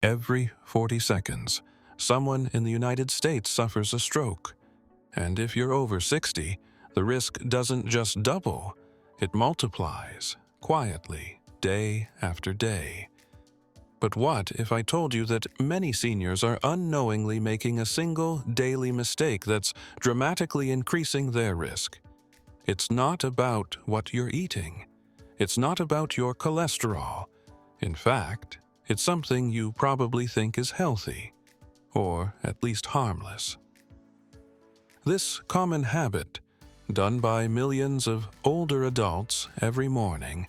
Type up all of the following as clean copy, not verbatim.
Every 40 seconds, someone in the United States suffers a stroke. And if you're over 60, the risk doesn't just double, it multiplies, quietly, day after day. But what if I told you that many seniors are unknowingly making a single daily mistake that's dramatically increasing their risk? It's not about what you're eating. It's not about your cholesterol. In fact, it's something you probably think is healthy, or at least harmless. This common habit, done by millions of older adults every morning,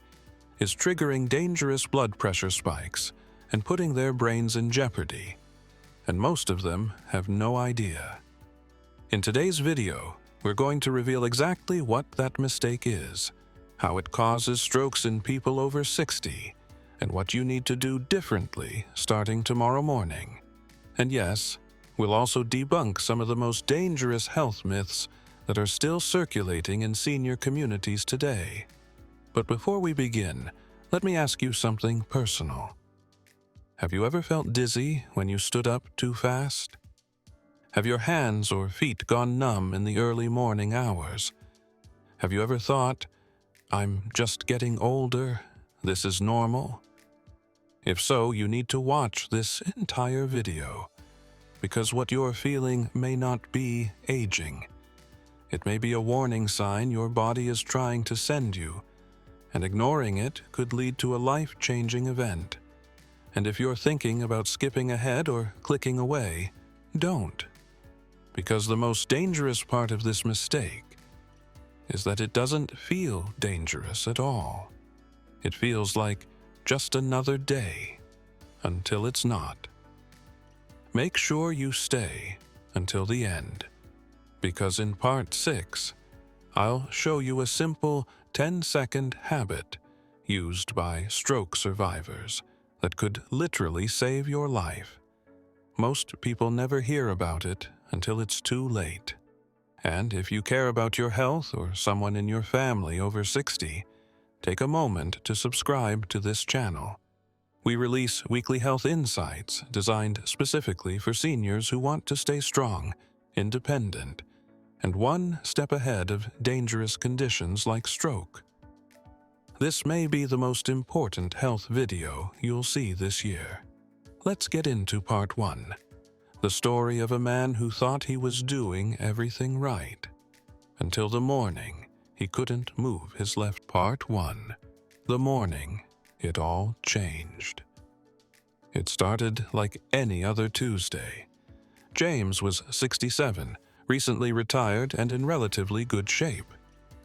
is triggering dangerous blood pressure spikes and putting their brains in jeopardy, and most of them have no idea. In today's video, we're going to reveal exactly what that mistake is, how it causes strokes in people over 60, and what you need to do differently starting tomorrow morning. And yes, we'll also debunk some of the most dangerous health myths that are still circulating in senior communities today. But before we begin, let me ask you something personal. Have you ever felt dizzy when you stood up too fast? Have your hands or feet gone numb in the early morning hours? Have you ever thought, "I'm just getting older, this is normal"? If so, you need to watch this entire video, because what you're feeling may not be aging. It may be a warning sign your body is trying to send you, and ignoring it could lead to a life-changing event. And if you're thinking about skipping ahead or clicking away, don't. Because the most dangerous part of this mistake is that it doesn't feel dangerous at all. It feels like just another day, until it's not. Make sure you stay until the end, because in part 6, I'll show you a simple 10-second habit used by stroke survivors that could literally save your life. Most people never hear about it until it's too late. And if you care about your health or someone in your family over 60, take a moment to subscribe to this channel. We release weekly health insights designed specifically for seniors who want to stay strong, independent, and one step ahead of dangerous conditions like stroke. This may be the most important health video you'll see this year. Let's get into part 1. The story of a man who thought he was doing everything right, until the morning he couldn't move his left. Part 1. The morning it all changed. It started like any other Tuesday. James was 67, recently retired and in relatively good shape.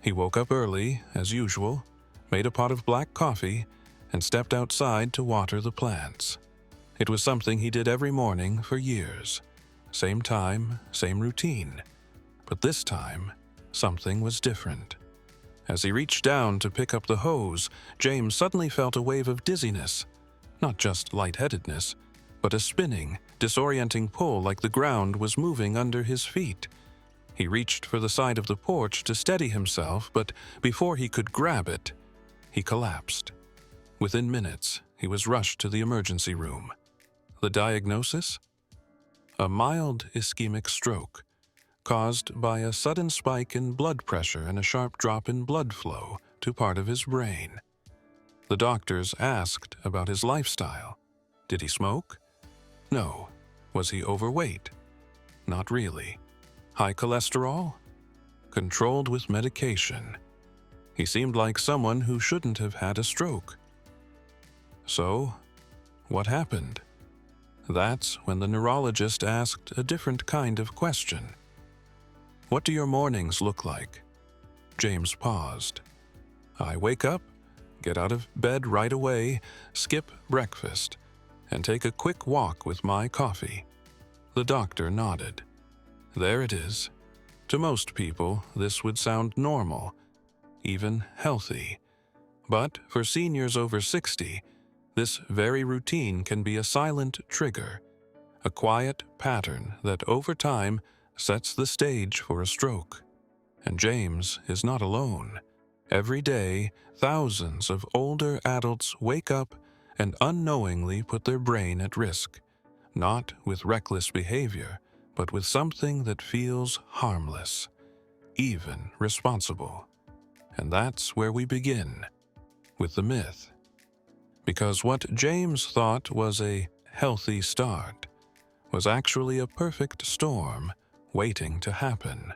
He woke up early, as usual, made a pot of black coffee, and stepped outside to water the plants. It was something he did every morning for years. Same time, same routine. But this time, something was different. As he reached down to pick up the hose, James suddenly felt a wave of dizziness. Not just lightheadedness, but a spinning, disorienting pull like the ground was moving under his feet. He reached for the side of the porch to steady himself, but before he could grab it, he collapsed. Within minutes, he was rushed to the emergency room. The diagnosis? A mild ischemic stroke, caused by a sudden spike in blood pressure and a sharp drop in blood flow to part of his brain. The doctors asked about his lifestyle. Did he smoke? No. Was he overweight? Not really. High cholesterol? Controlled with medication. He seemed like someone who shouldn't have had a stroke. So, what happened? That's when the neurologist asked a different kind of question. What do your mornings look like? James paused. I wake up, get out of bed right away, skip breakfast, and take a quick walk with my coffee. The doctor nodded. There it is. To most people, this would sound normal, even healthy. But for seniors over 60, this very routine can be a silent trigger, a quiet pattern that over time sets the stage for a stroke. And James is not alone. Every day, thousands of older adults wake up and unknowingly put their brain at risk, not with reckless behavior, but with something that feels harmless, even responsible. And that's where we begin, with the myth. Because what James thought was a healthy start was actually a perfect storm waiting to happen.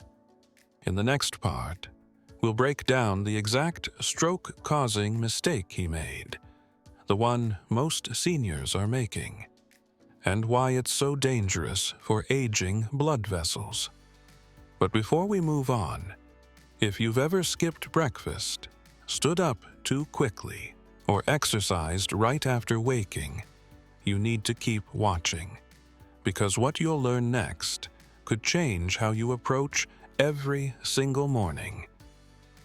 In the next part, we'll break down the exact stroke-causing mistake he made, the one most seniors are making, and why it's so dangerous for aging blood vessels. But before we move on, if you've ever skipped breakfast, stood up too quickly, or exercised right after waking, you need to keep watching, because what you'll learn next could change how you approach every single morning.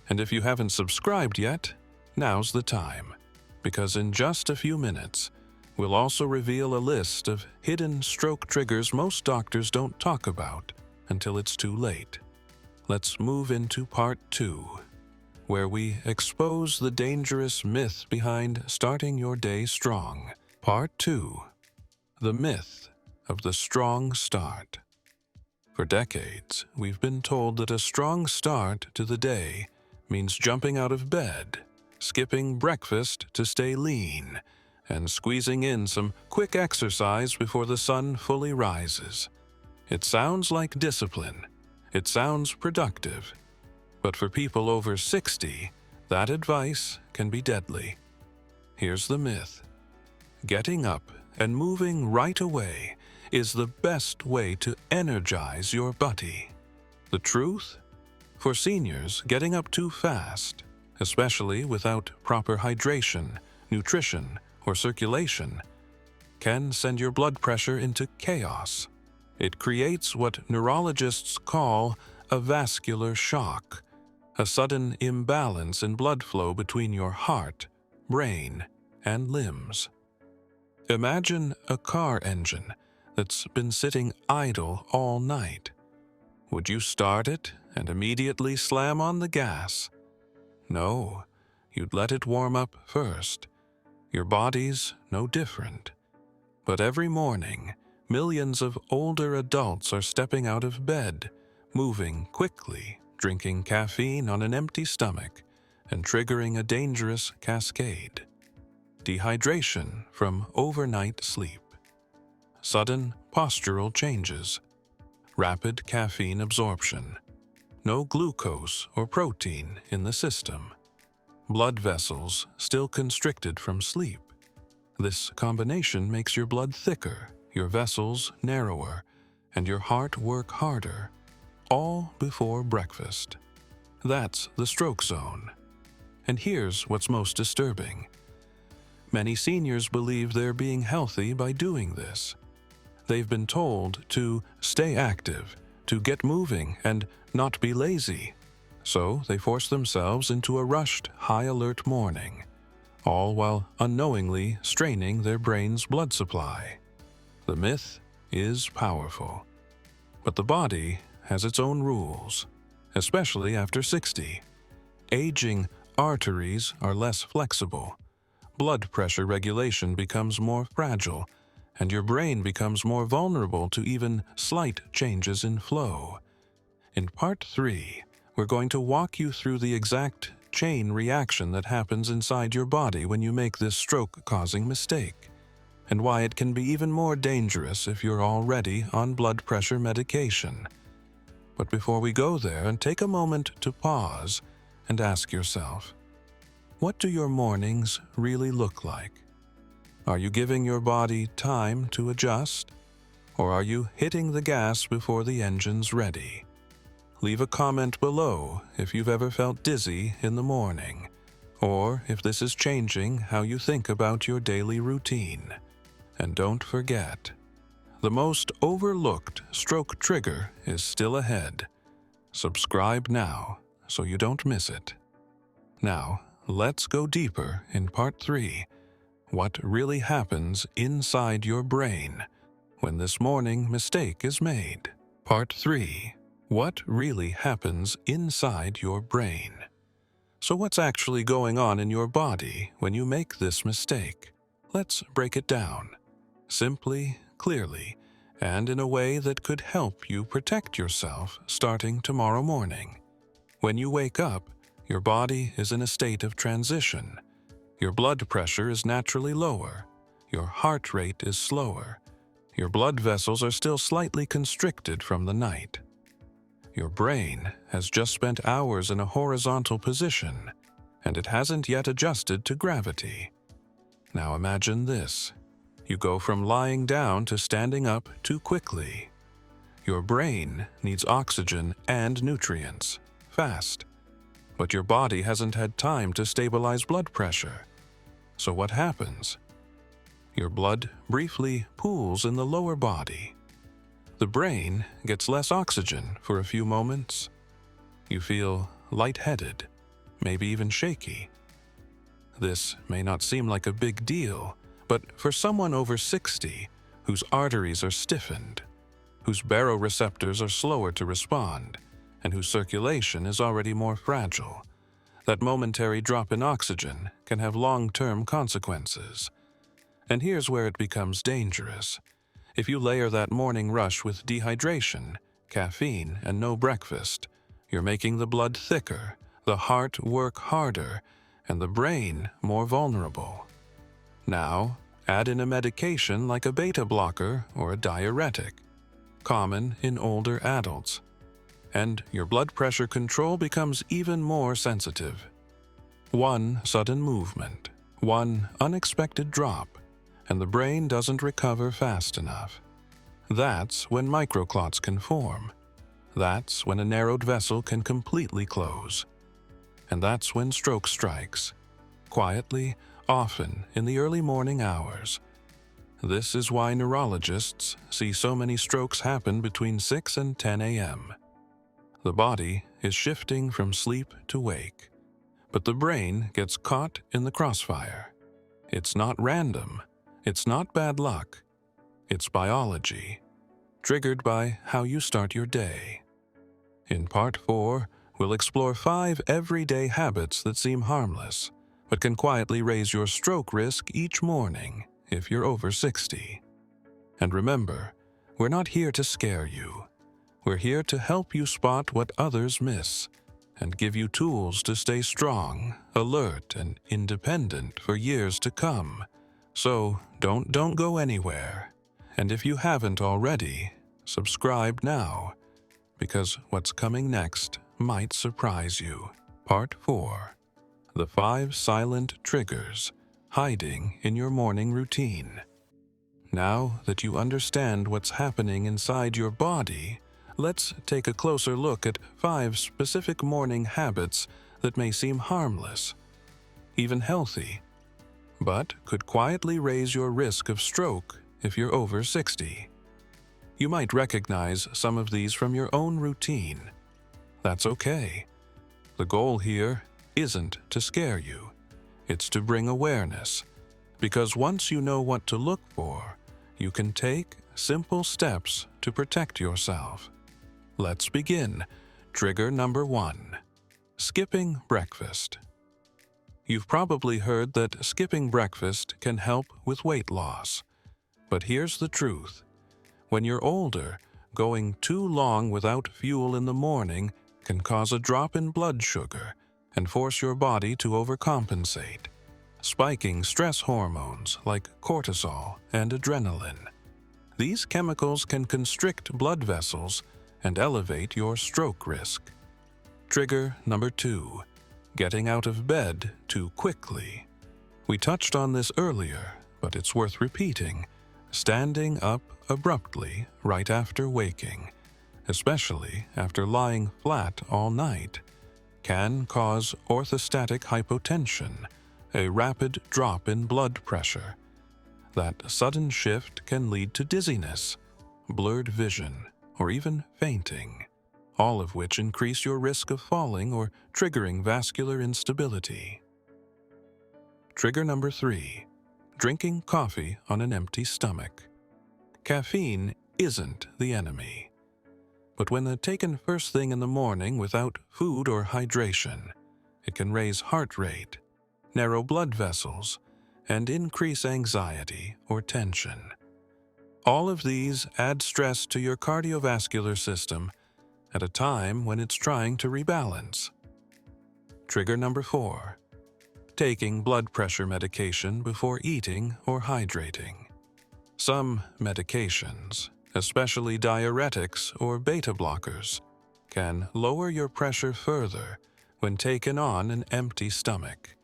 And if you haven't subscribed yet, now's the time, because in just a few minutes, we'll also reveal a list of hidden stroke triggers most doctors don't talk about until it's too late. Let's move into part 2, where we expose the dangerous myth behind starting your day strong. Part 2, the myth of the strong start. For decades, we've been told that a strong start to the day means jumping out of bed, skipping breakfast to stay lean, and squeezing in some quick exercise before the sun fully rises. It sounds like discipline. It sounds productive. But for people over 60, that advice can be deadly. Here's the myth. Getting up and moving right away is the best way to energize your body. The truth? For seniors, getting up too fast, especially without proper hydration, nutrition, or circulation, can send your blood pressure into chaos. It creates what neurologists call a vascular shock, a sudden imbalance in blood flow between your heart, brain, and limbs. Imagine a car engine that's been sitting idle all night. Would you start it and immediately slam on the gas? No, you'd let it warm up first. Your body's no different. But every morning, millions of older adults are stepping out of bed, moving quickly, drinking caffeine on an empty stomach, and triggering a dangerous cascade. Dehydration from overnight sleep. Sudden postural changes. Rapid caffeine absorption. No glucose or protein in the system. Blood vessels still constricted from sleep. This combination makes your blood thicker, your vessels narrower, and your heart work harder, all before breakfast. That's the stroke zone. And here's what's most disturbing. Many seniors believe they're being healthy by doing this. They've been told to stay active, to get moving, and not be lazy. So they force themselves into a rushed, high-alert morning, all while unknowingly straining their brain's blood supply. The myth is powerful. But the body has its own rules, especially after 60. Aging arteries are less flexible. Blood pressure regulation becomes more fragile, and your brain becomes more vulnerable to even slight changes in flow. In part 3, we're going to walk you through the exact chain reaction that happens inside your body when you make this stroke-causing mistake, and why it can be even more dangerous if you're already on blood pressure medication. But before we go there, take a moment to pause and ask yourself, what do your mornings really look like? Are you giving your body time to adjust? Or are you hitting the gas before the engine's ready? Leave a comment below if you've ever felt dizzy in the morning, or if this is changing how you think about your daily routine. And don't forget, the most overlooked stroke trigger is still ahead. Subscribe now so you don't miss it. Now, let's go deeper in part 3. What really happens inside your brain when this morning mistake is made? Part 3. What really happens inside your brain? So what's actually going on in your body when you make this mistake? Let's break it down, simply, clearly, and in a way that could help you protect yourself starting tomorrow morning. When you wake up, your body is in a state of transition. Your blood pressure is naturally lower. Your heart rate is slower. Your blood vessels are still slightly constricted from the night. Your brain has just spent hours in a horizontal position, and it hasn't yet adjusted to gravity. Now imagine this. You go from lying down to standing up too quickly. Your brain needs oxygen and nutrients, fast. But your body hasn't had time to stabilize blood pressure. So what happens? Your blood briefly pools in the lower body. The brain gets less oxygen for a few moments. You feel lightheaded, maybe even shaky. This may not seem like a big deal, but for someone over 60 whose arteries are stiffened, whose baroreceptors are slower to respond, and whose circulation is already more fragile, that momentary drop in oxygen can have long-term consequences. And here's where it becomes dangerous. If you layer that morning rush with dehydration, caffeine, and no breakfast, you're making the blood thicker, the heart work harder, and the brain more vulnerable. Now, add in a medication like a beta blocker or a diuretic, common in older adults, and your blood pressure control becomes even more sensitive. One sudden movement, one unexpected drop, and the brain doesn't recover fast enough. That's when microclots can form. That's when a narrowed vessel can completely close. And that's when stroke strikes, quietly, often in the early morning hours. This is why neurologists see so many strokes happen between 6 and 10 a.m. The body is shifting from sleep to wake, but the brain gets caught in the crossfire. It's not random. It's not bad luck. It's biology, triggered by how you start your day. In Part 4, we'll explore 5 everyday habits that seem harmless, but can quietly raise your stroke risk each morning if you're over 60. And remember, we're not here to scare you. We're here to help you spot what others miss and give you tools to stay strong, alert, and independent for years to come. So don't go anywhere. And if you haven't already, subscribe now, because what's coming next might surprise you. Part 4. The 5 silent triggers hiding in your morning routine. Now that you understand what's happening inside your body, let's take a closer look at 5 specific morning habits that may seem harmless, even healthy, but could quietly raise your risk of stroke if you're over 60. You might recognize some of these from your own routine. That's okay. The goal here isn't to scare you. It's to bring awareness, because once you know what to look for, you can take simple steps to protect yourself. Let's begin. Trigger number 1. Skipping breakfast. You've probably heard that skipping breakfast can help with weight loss. But here's the truth. When you're older, going too long without fuel in the morning can cause a drop in blood sugar and force your body to overcompensate, spiking stress hormones like cortisol and adrenaline. These chemicals can constrict blood vessels and elevate your stroke risk. Trigger number 2. Getting out of bed too quickly. We touched on this earlier, but it's worth repeating. Standing up abruptly right after waking, especially after lying flat all night, can cause orthostatic hypotension, a rapid drop in blood pressure. That sudden shift can lead to dizziness, blurred vision, or even fainting, all of which increase your risk of falling or triggering vascular instability. Trigger number 3. Drinking coffee on an empty stomach. Caffeine isn't the enemy. But when taken first thing in the morning without food or hydration, it can raise heart rate, narrow blood vessels, and increase anxiety or tension. All of these add stress to your cardiovascular system at a time when it's trying to rebalance. Trigger number 4. Taking blood pressure medication before eating or hydrating. Some medications, especially diuretics or beta blockers, can lower your pressure further when taken on an empty stomach.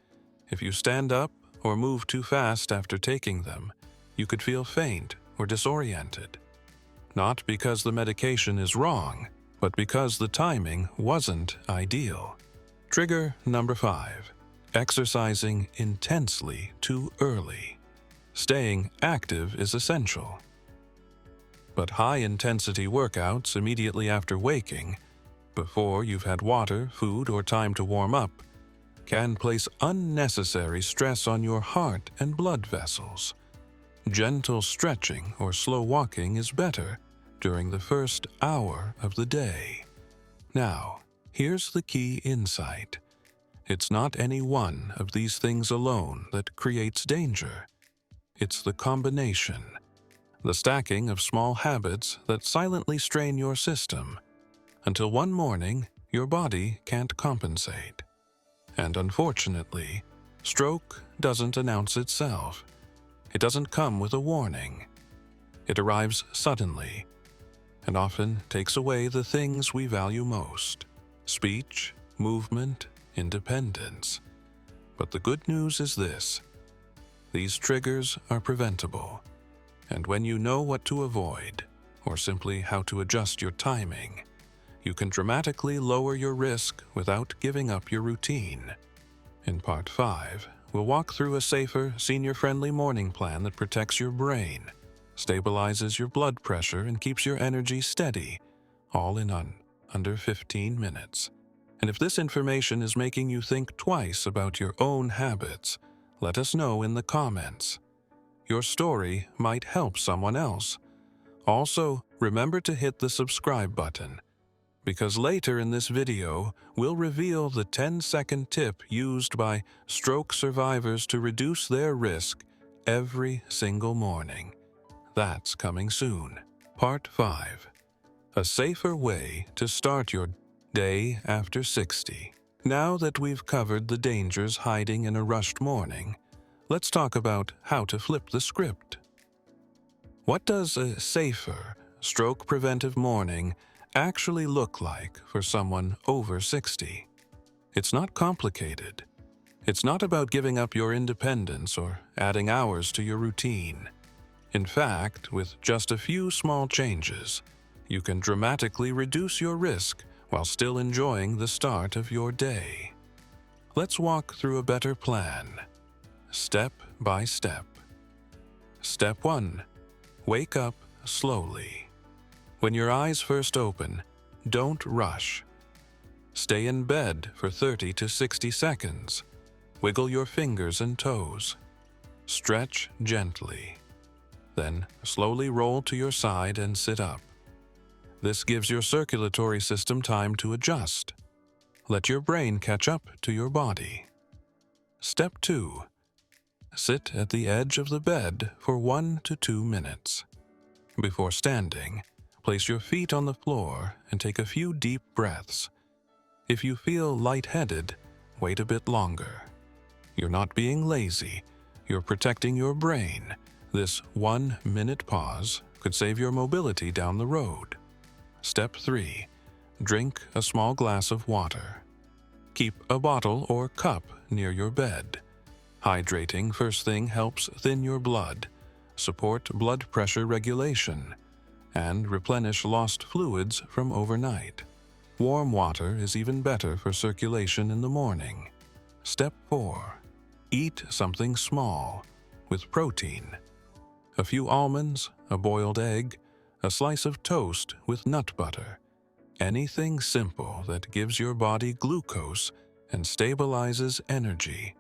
If you stand up or move too fast after taking them, you could feel faint or disoriented. Not because the medication is wrong, but because the timing wasn't ideal. Trigger number 5. Exercising intensely too early. Staying active is essential. But high-intensity workouts immediately after waking, before you've had water, food, or time to warm up, can place unnecessary stress on your heart and blood vessels. Gentle stretching or slow walking is better during the first hour of the day. Now, here's the key insight. It's not any one of these things alone that creates danger. It's the combination, the stacking of small habits that silently strain your system until one morning your body can't compensate. And unfortunately, stroke doesn't announce itself. It doesn't come with a warning. It arrives suddenly and often takes away the things we value most: speech, movement, independence. But the good news is this: these triggers are preventable. And when you know what to avoid, or simply how to adjust your timing, you can dramatically lower your risk without giving up your routine. In Part 5, we'll walk through a safer, senior-friendly morning plan that protects your brain, stabilizes your blood pressure, and keeps your energy steady, all in under 15 minutes. And if this information is making you think twice about your own habits, let us know in the comments. Your story might help someone else. Also, remember to hit the subscribe button, because later in this video, we'll reveal the 10-second tip used by stroke survivors to reduce their risk every single morning. That's coming soon. Part 5. A safer way to start your day after 60. Now that we've covered the dangers hiding in a rushed morning, let's talk about how to flip the script. What does a safer, stroke-preventive morning actually look like for someone over 60? It's not complicated. It's not about giving up your independence or adding hours to your routine. In fact, with just a few small changes, you can dramatically reduce your risk while still enjoying the start of your day. Let's walk through a better plan, step by step. Step 1. Wake up slowly. When your eyes first open, don't rush. Stay in bed for 30 to 60 seconds. Wiggle your fingers and toes. Stretch gently. Then slowly roll to your side and sit up. This gives your circulatory system time to adjust. Let your brain catch up to your body. Step 2. Sit at the edge of the bed for 1 to 2 minutes. Before standing, place your feet on the floor and take a few deep breaths. If you feel lightheaded, wait a bit longer. You're not being lazy. You're protecting your brain. This 1-minute pause could save your mobility down the road. Step 3. Drink a small glass of water. Keep a bottle or cup near your bed. Hydrating first thing helps thin your blood, support blood pressure regulation, and replenish lost fluids from overnight. Warm water is even better for circulation in the morning. Step 4. Eat something small, with protein. A few almonds, a boiled egg, a slice of toast with nut butter. Anything simple that gives your body glucose and stabilizes energy.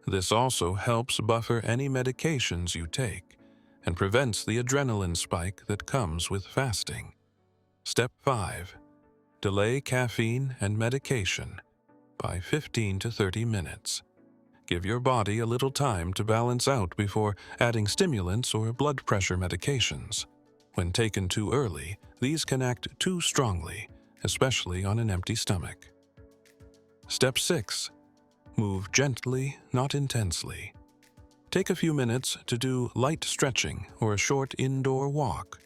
This also helps buffer any medications you take and prevents the adrenaline spike that comes with fasting. Step 5. Delay caffeine and medication by 15 to 30 minutes. Give your body a little time to balance out before adding stimulants or blood pressure medications. When taken too early, these can act too strongly, especially on an empty stomach. Step 6. Move gently, not intensely. Take a few minutes to do light stretching or a short indoor walk.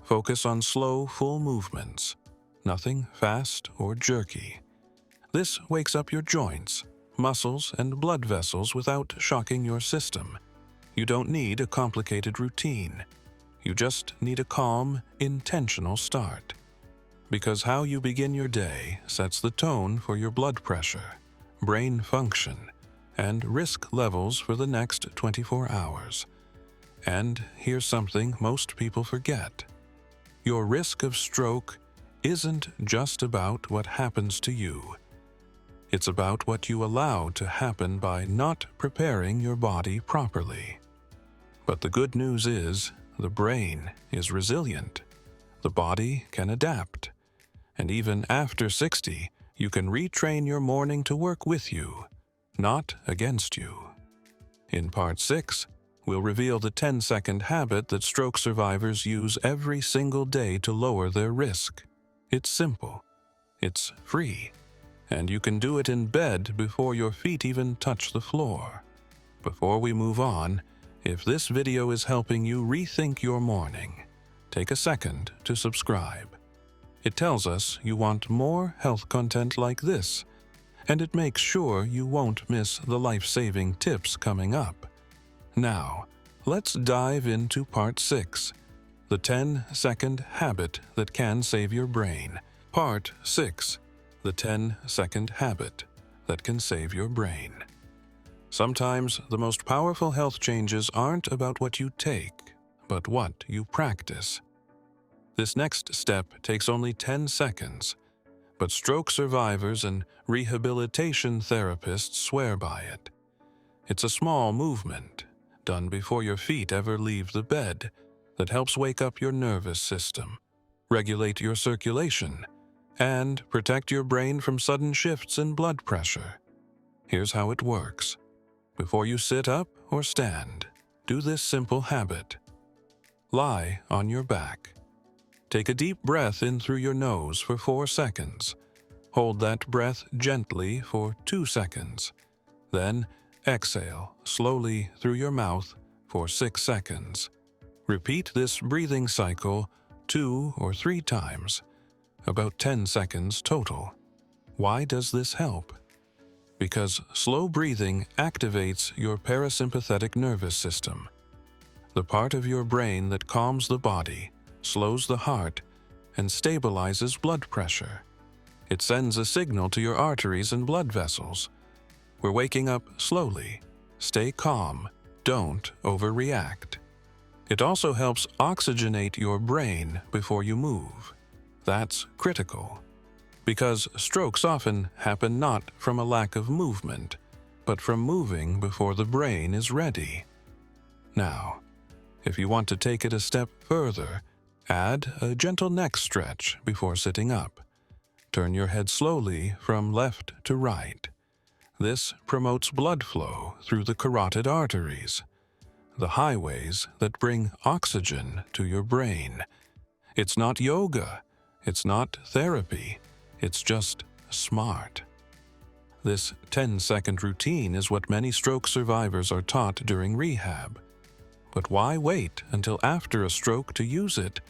Focus on slow, full movements, nothing fast or jerky. This wakes up your joints, muscles, and blood vessels without shocking your system. You don't need a complicated routine. You just need a calm, intentional start. Because how you begin your day sets the tone for your blood pressure, brain function, and risk levels for the next 24 hours. And here's something most people forget. Your risk of stroke isn't just about what happens to you. It's about what you allow to happen by not preparing your body properly. But the good news is, the brain is resilient. The body can adapt. And even after 60, you can retrain your morning to work with you, not against you. In Part 6, we'll reveal the 10-second habit that stroke survivors use every single day to lower their risk. It's simple, it's free, and you can do it in bed before your feet even touch the floor. Before we move on, if this video is helping you rethink your morning, take a second to subscribe. It tells us you want more health content like this, and it makes sure you won't miss the life-saving tips coming up. Now, let's dive into Part 6, the 10-second habit that can save your brain. Part 6, the 10-second habit that can save your brain. Sometimes the most powerful health changes aren't about what you take, but what you practice. This next step takes only 10 seconds, but stroke survivors and rehabilitation therapists swear by it. It's a small movement, done before your feet ever leave the bed, that helps wake up your nervous system, regulate your circulation, and protect your brain from sudden shifts in blood pressure. Here's how it works. Before you sit up or stand, do this simple habit. Lie on your back. Take a deep breath in through your nose for 4 seconds. Hold that breath gently for 2 seconds. Then exhale slowly through your mouth for 6 seconds. Repeat this breathing cycle 2 or 3 times, about 10 seconds total. Why does this help? Because slow breathing activates your parasympathetic nervous system, the part of your brain that calms the body, slows the heart, and stabilizes blood pressure. It sends a signal to your arteries and blood vessels. We're waking up slowly. Stay calm. Don't overreact. It also helps oxygenate your brain before you move. That's critical, because strokes often happen not from a lack of movement, but from moving before the brain is ready. Now, if you want to take it a step further, add a gentle neck stretch before sitting up. Turn your head slowly from left to right. This promotes blood flow through the carotid arteries, the highways that bring oxygen to your brain. It's not yoga, it's not therapy, it's just smart. This 10-second routine is what many stroke survivors are taught during rehab. But why wait until after a stroke to use it?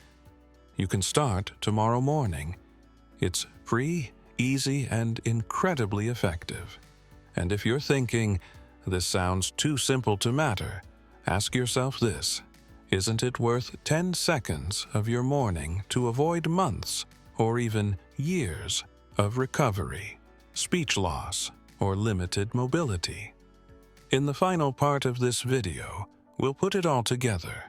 You can start tomorrow morning. It's free, easy, and incredibly effective. And if you're thinking, this sounds too simple to matter, ask yourself this: isn't it worth 10 seconds of your morning to avoid months or even years of recovery, speech loss, or limited mobility? In the final part of this video, we'll put it all together.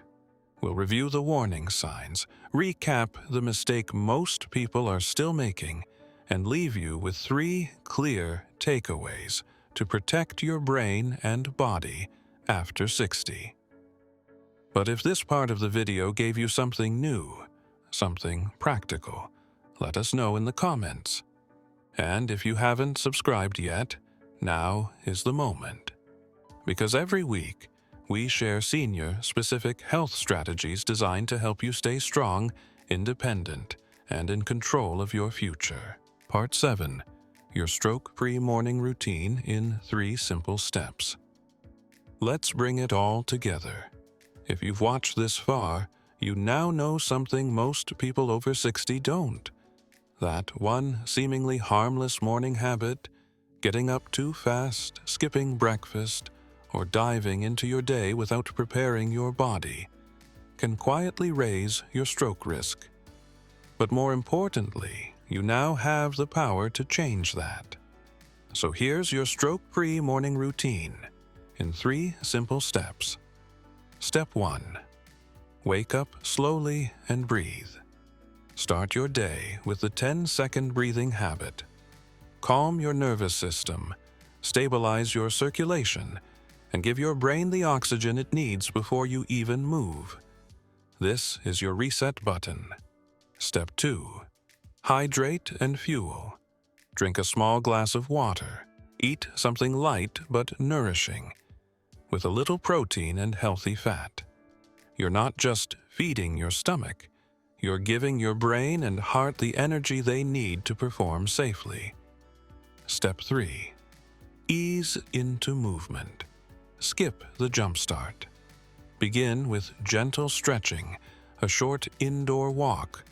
We'll review the warning signs, recap the mistake most people are still making, and leave you with 3 clear takeaways to protect your brain and body after 60. But if this part of the video gave you something new, something practical, let us know in the comments. And if you haven't subscribed yet, now is the moment. Because every week, we share senior-specific health strategies designed to help you stay strong, independent, and in control of your future. Part 7. Your stroke-free morning routine in 3 simple steps. Let's bring it all together. If you've watched this far, you now know something most people over 60 don't. That one seemingly harmless morning habit, getting up too fast, skipping breakfast, or diving into your day without preparing your body, can quietly raise your stroke risk. But more importantly, you now have the power to change that. So here's your stroke-free morning routine in 3 simple steps. Step 1. Wake up slowly and breathe. Start your day with the 10-second breathing habit. Calm your nervous system, stabilize your circulation, and give your brain the oxygen it needs before you even move. This is your reset button. Step 2. Hydrate and fuel. Drink a small glass of water. Eat something light but nourishing, with a little protein and healthy fat. You're not just feeding your stomach, you're giving your brain and heart the energy they need to perform safely. Step 3. Ease into movement. Skip the jump start. Begin with gentle stretching, a short indoor walk,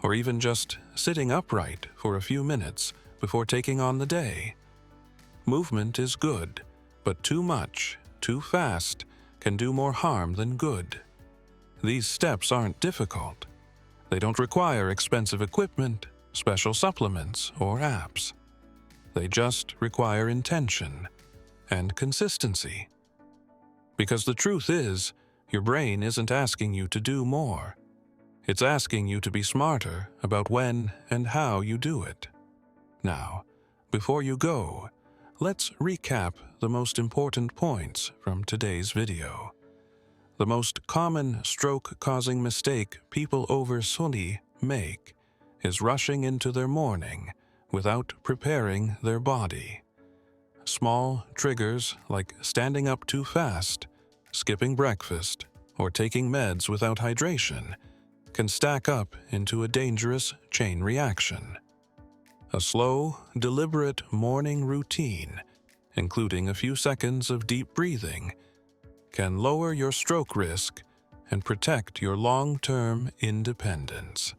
or even just sitting upright for a few minutes before taking on the day. Movement is good, but too much, too fast, can do more harm than good. These steps aren't difficult. They don't require expensive equipment, special supplements, or apps. They just require intention and consistency. Because the truth is, your brain isn't asking you to do more. It's asking you to be smarter about when and how you do it. Now, before you go, let's recap the most important points from today's video. The most common stroke-causing mistake people over 60 make is rushing into their morning without preparing their body. Small triggers like standing up too fast, skipping breakfast, or taking meds without hydration can stack up into a dangerous chain reaction. A slow, deliberate morning routine, including a few seconds of deep breathing, can lower your stroke risk and protect your long-term independence.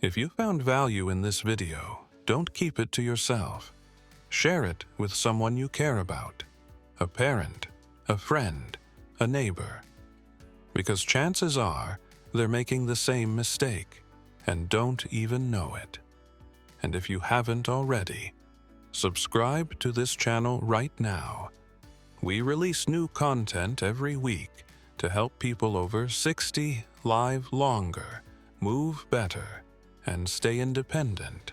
If you found value in this video, don't keep it to yourself. Share it with someone you care about, a parent, a friend, a neighbor. Because chances are they're making the same mistake and don't even know it. And if you haven't already, subscribe to this channel right now. We release new content every week to help people over 60 live longer, move better, and stay independent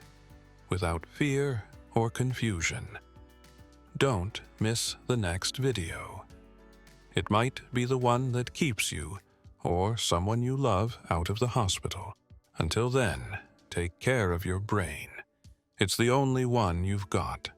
without fear or confusion. Don't miss the next video. It might be the one that keeps you or someone you love out of the hospital. Until then, take care of your brain. It's the only one you've got.